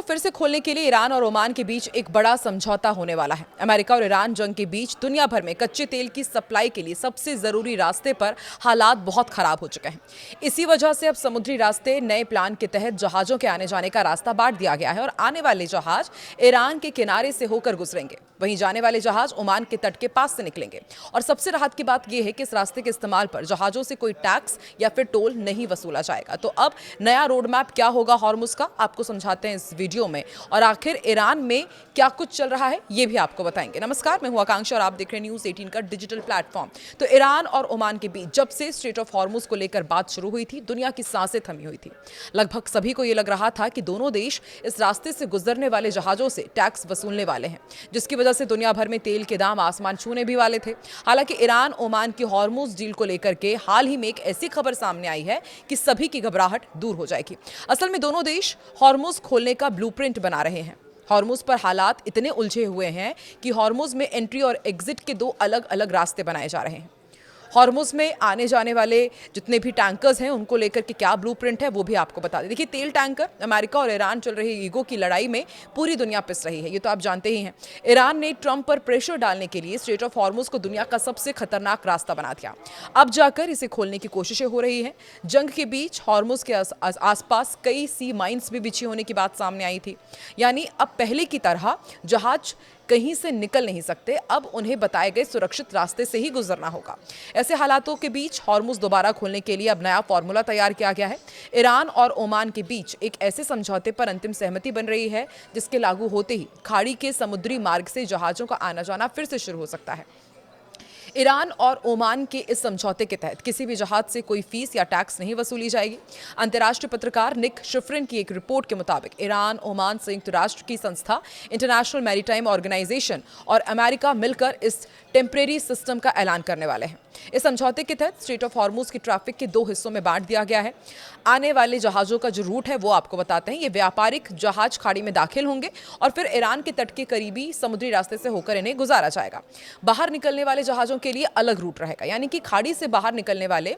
फिर से खोलने के लिए ईरान और ओमान के बीच एक बड़ा समझौता होने वाला है। अमेरिका और ईरान जंग के बीच दुनिया भर में कच्चे तेल की सप्लाई के लिए सबसे जरूरी रास्ते पर हालात बहुत खराब हो चुके हैं। इसी वजह से अब समुद्री रास्ते नए प्लान के तहत जहाजों के आने जाने का रास्ता बांट दिया गया है और आने वाले जहाज ईरान के किनारे से होकर गुजरेंगे, वहीं जाने वाले जहाज ओमान के तट के पास से निकलेंगे। और सबसे राहत की बात यह है कि इस रास्ते के इस्तेमाल पर जहाजों से कोई टैक्स या फिर टोल नहीं वसूला जाएगा। तो अब नया रोड मैप क्या होगा हॉर्मुज का, आपको समझाते हैं इस वीडियो में, और आखिर ईरान में क्या कुछ चल रहा है ये भी आपको बताएंगे। नमस्कार, मैं हूं आकांक्षा और आप देख रहे हैं न्यूज़ 18 का डिजिटल प्लेटफॉर्म। तो ईरान और ओमान के बीच जब से स्ट्रेट ऑफ हॉर्मुज को लेकर बात शुरू हुई थी, दुनिया की सांसें थमी हुई थी। लगभग सभी को यह लग रहा था कि दोनों देश इस रास्ते से गुजरने वाले जहाजों से टैक्स वसूलने वाले हैं, जिसकी वजह से दुनिया भर में तेल के दाम आसमान छूने भी वाले थे। हालांकि ईरान ओमान की हॉर्मुज डील को लेकर के हाल ही में एक ऐसी खबर सामने आई है कि सभी की घबराहट दूर हो जाएगी। असल में दोनों देश हॉर्मुज खोलने का ब्लूप्रिंट बना रहे हैं। हॉर्मुज पर हालात इतने उलझे हुए हैं कि हॉर्मुज में एंट्री और एग्जिट के दो अलग अलग रास्ते बनाए जा रहे हैं। हॉर्मुज में आने जाने वाले जितने भी टैंकर्स हैं उनको लेकर के क्या ब्लूप्रिंट है वो भी आपको बता दें। देखिए, तेल टैंकर, अमेरिका और ईरान चल रही ईगो की लड़ाई में पूरी दुनिया पिस रही है, ये तो आप जानते ही हैं। ईरान ने ट्रंप पर प्रेशर डालने के लिए स्ट्रेट ऑफ हॉर्मुज को दुनिया का सबसे खतरनाक रास्ता बना दिया। अब जाकर इसे खोलने की कोशिशें हो रही हैं। जंग के बीच हॉर्मुज के आसपास कई सी माइंस भी बिछी होने की बात सामने आई थी। यानी अब पहले की तरह जहाज कहीं से निकल नहीं सकते, अब उन्हें बताए गए सुरक्षित रास्ते से ही गुजरना होगा। ऐसे हालातों के बीच हॉर्मुज दोबारा खोलने के लिए अब नया फॉर्मूला तैयार किया गया है। ईरान और ओमान के बीच एक ऐसे समझौते पर अंतिम सहमति बन रही है जिसके लागू होते ही खाड़ी के समुद्री मार्ग से जहाजों का आना जाना फिर से शुरू हो सकता है। ईरान और ओमान के इस समझौते के तहत किसी भी जहाज से कोई फीस या टैक्स नहीं वसूली जाएगी। अंतर्राष्ट्रीय पत्रकार निक शिफ्रिन की एक रिपोर्ट के मुताबिक ईरान, ओमान, संयुक्त राष्ट्र की संस्था इंटरनेशनल मैरीटाइम ऑर्गेनाइजेशन और अमेरिका मिलकर इस टेम्परेरी सिस्टम का ऐलान करने वाले हैं। इस समझौते के तहत स्ट्रेट ऑफ हॉर्मुज की ट्रैफिक के दो हिस्सों में बांट दिया गया है। आने वाले जहाजों का जो रूट है वो आपको बताते हैं। ये व्यापारिक जहाज खाड़ी में दाखिल होंगे और फिर ईरान के तट के करीबी समुद्री रास्ते से होकर इन्हें गुजारा जाएगा। बाहर निकलने वाले जहाजों के लिए अलग रूट रहेगा, यानी कि खाड़ी से बाहर निकलने वाले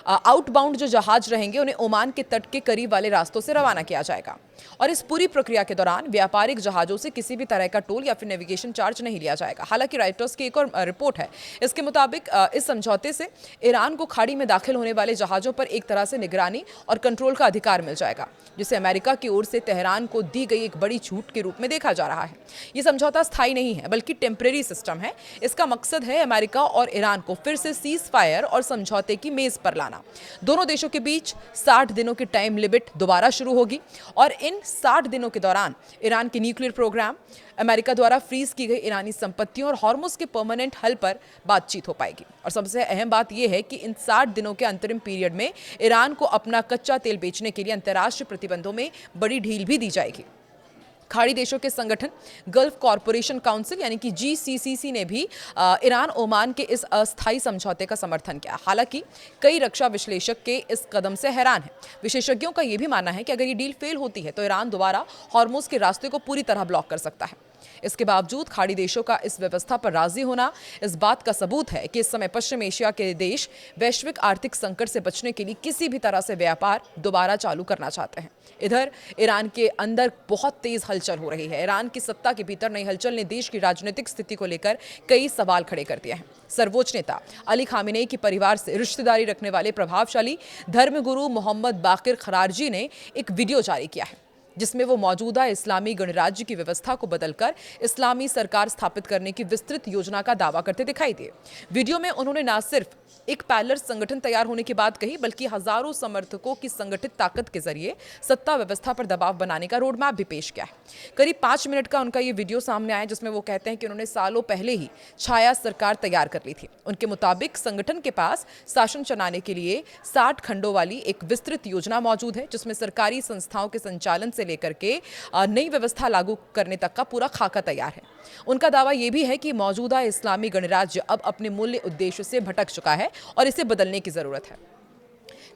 आउटबाउंड जो जहाज रहेंगे उन्हें ओमान के तट के करीब वाले रास्तों से रवाना किया जाएगा। और इस पूरी प्रक्रिया के दौरान व्यापारिक जहाजों से किसी भी तरह का टोल या फिर नेविगेशन चार्ज नहीं लिया जाएगा। हालांकि राइटर्स की एक और रिपोर्ट है, इसके मुताबिक इस समझौते से ईरान को खाड़ी में दाखिल होने वाले जहाजों पर एक तरह से निगरानी और कंट्रोल का अधिकार मिल जाएगा, जिसे अमेरिका की ओर से तेहरान को दी गई एक बड़ी छूट के रूप में देखा जा रहा है। यह समझौता स्थायी नहीं है बल्कि टेम्परेरी सिस्टम है। इसका मकसद है अमेरिका और ईरान को फिर से सीज फायर और समझौते की मेज पर लाना। दोनों देशों के बीच 60 दिनों की टाइम लिमिट दोबारा शुरू होगी और इन 60 दिनों के दौरान ईरान के न्यूक्लियर प्रोग्राम, अमेरिका द्वारा फ्रीज की गई ईरानी संपत्तियों और हॉर्मुज के परमानेंट हल पर बातचीत हो पाएगी। और सबसे अहम बात यह है कि इन 60 दिनों के अंतरिम पीरियड में ईरान को अपना कच्चा तेल बेचने के लिए अंतर्राष्ट्रीय प्रतिबंधों में बड़ी ढील भी दी जाएगी। खाड़ी देशों के संगठन गल्फ कॉरपोरेशन काउंसिल यानी कि GCCC ने भी ईरान ओमान के इस अस्थायी समझौते का समर्थन किया। हालांकि कई रक्षा विश्लेषक के इस कदम से हैरान हैं। विशेषज्ञों का यह भी मानना है कि अगर ये डील फेल होती है तो ईरान दोबारा हॉर्मुज के रास्ते को पूरी तरह ब्लॉक कर सकता है। इसके बावजूद खाड़ी देशों का इस व्यवस्था पर राजी होना इस बात का सबूत है कि इस समय पश्चिम एशिया के देश वैश्विक आर्थिक संकट से बचने के लिए किसी भी तरह से व्यापार दोबारा चालू करना चाहते हैं। इधर ईरान के अंदर बहुत तेज हलचल हो रही है। ईरान की सत्ता के भीतर नई हलचल ने देश की राजनीतिक स्थिति को लेकर कई सवाल खड़े कर दिए हैं। सर्वोच्च नेता अली खामेनेई के परिवार से रिश्तेदारी रखने वाले प्रभावशाली धर्मगुरु मोहम्मद बाकिर खरारजी ने एक वीडियो जारी किया है, जिसमें वो मौजूदा इस्लामी गणराज्य की व्यवस्था को बदलकर इस्लामी सरकार स्थापित करने की विस्तृत योजना का दावा करते दिखाई दिए। वीडियो में उन्होंने न सिर्फ एक पैरेलल संगठन तैयार होने की बात कही, बल्कि हजारों समर्थकों की संगठित ताकत के जरिए सत्ता व्यवस्था पर दबाव बनाने का रोड मैप भी पेश किया है। करीब 5 मिनट का उनका ये वीडियो सामने आया, जिसमें वो कहते हैं कि उन्होंने सालों पहले ही छाया सरकार तैयार कर ली थी। उनके मुताबिक संगठन के पास शासन चलाने के लिए 60 खंडों वाली एक विस्तृत योजना मौजूद है, जिसमें सरकारी संस्थाओं के संचालन से लेकर के नई व्यवस्था लागू करने तक का पूरा खाका तैयार है। उनका दावा यह भी है कि मौजूदा इस्लामी गणराज्य अब अपने मूल्य उद्देश्य से भटक चुका है और इसे बदलने की जरूरत है।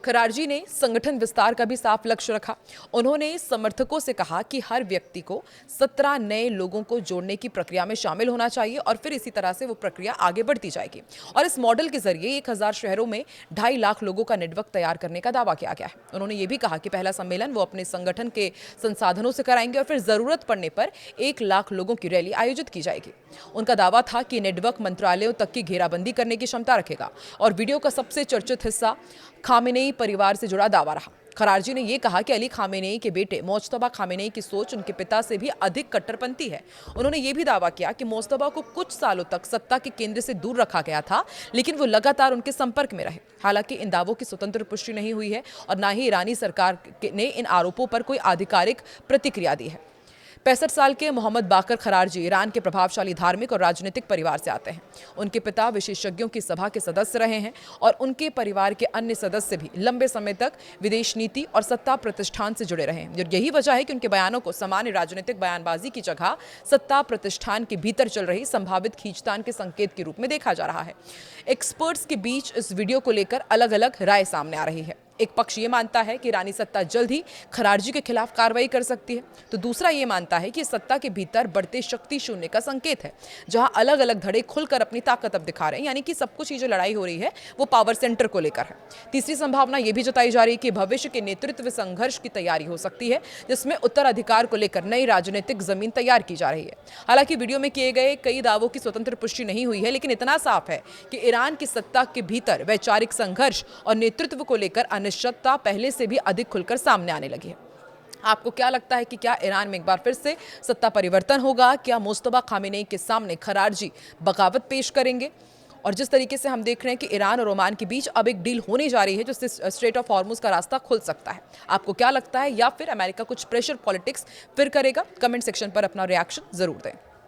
खरारजी ने संगठन विस्तार का भी साफ लक्ष्य रखा। उन्होंने समर्थकों से कहा कि हर व्यक्ति को 17 नए लोगों को जोड़ने की प्रक्रिया में शामिल होना चाहिए और फिर इसी तरह से वो प्रक्रिया आगे बढ़ती जाएगी। और इस मॉडल के जरिए 1000 शहरों में 2.5 लाख लोगों का नेटवर्क तैयार करने का दावा किया गया है। उन्होंने ये भी कहा कि पहला सम्मेलन वो अपने संगठन के संसाधनों से कराएंगे और फिर जरूरत पड़ने पर 1 लाख लोगों की रैली आयोजित की जाएगी। उनका दावा था कि नेटवर्क मंत्रालयों तक की घेराबंदी करने की क्षमता रखेगा और वीडियो का सबसे चर्चित हिस्सा खामेनेई परिवार से जुड़ा दावा रहा। खरारजी ने यह कहा कि अली खामेनेई के बेटे मोज्तबा खामेनेई की सोच उनके पिता से भी अधिक कट्टरपंथी है। उन्होंने यह भी दावा किया कि मोज्तबा को कुछ सालों तक सत्ता के केंद्र से दूर रखा गया था, लेकिन वो लगातार उनके संपर्क में रहे। हालांकि इन दावों की स्वतंत्र पुष्टि नहीं हुई है और न ही ईरानी सरकार ने इन आरोपों पर कोई आधिकारिक प्रतिक्रिया दी है। 65 साल के मोहम्मद बाकर खरारजी ईरान के प्रभावशाली धार्मिक और राजनीतिक परिवार से आते हैं। उनके पिता विशेषज्ञों की सभा के सदस्य रहे हैं और उनके परिवार के अन्य सदस्य भी लंबे समय तक विदेश नीति और सत्ता प्रतिष्ठान से जुड़े रहे हैं। यही वजह है कि उनके बयानों को सामान्य राजनीतिक बयानबाजी की जगह सत्ता प्रतिष्ठान के भीतर चल रही संभावित खींचतान के संकेत के रूप में देखा जा रहा है। एक्सपर्ट्स के बीच इस वीडियो को लेकर अलग अलग राय सामने आ रही है। एक पक्ष ये मानता है कि ईरानी सत्ता जल्द ही खरारजी के खिलाफ कार्रवाई कर सकती है, तो दूसरा ये मानता है कि सत्ता के भीतर बढ़ते शक्ति शून्य का संकेत है, जहां अलग अलग धड़े खुलकर अपनी ताकत अब दिखा रहे हैं, यानी कि सब कुछ ये जो लड़ाई हो रही है वो पावर सेंटर को लेकर है। तीसरी संभावना ये भी जताई जा रही है कि भविष्य के नेतृत्व संघर्ष की तैयारी हो सकती है, जिसमें उत्तराधिकार को लेकर नई राजनीतिक जमीन तैयार की जा रही है। हालांकि वीडियो में किए गए कई दावों की स्वतंत्र पुष्टि नहीं हुई है, लेकिन इतना साफ है कि ईरान की सत्ता के भीतर वैचारिक संघर्ष और नेतृत्व को लेकर अनिश्चितता पहले से भी अधिक खुलकर सामने आने लगी है। आपको क्या लगता है कि क्या ईरान में एक बार फिर से सत्ता परिवर्तन होगा? क्या मुस्तफा खामेनेई के सामने खरारजी बगावत पेश करेंगे? और जिस तरीके से हम देख रहे हैं कि ईरान और ओमान के बीच अब एक डील होने जा रही है जिससे स्ट्रेट ऑफ हॉर्मुज का रास्ता खुल सकता है, आपको क्या लगता है? या फिर अमेरिका कुछ प्रेशर पॉलिटिक्स फिर करेगा? कमेंट सेक्शन पर अपना रिएक्शन जरूर दें।